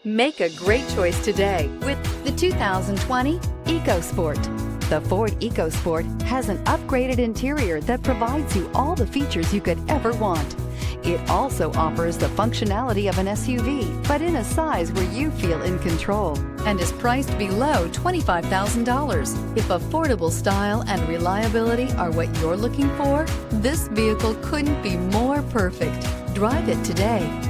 Make a great choice today with the 2020 EcoSport. The Ford EcoSport has an upgraded interior that provides you all the features you could ever want. It also offers the functionality of an SUV, but in a size where you feel in control, and is priced below $25,000. If affordable style and reliability are what you're looking for, this vehicle couldn't be more perfect. Drive it today.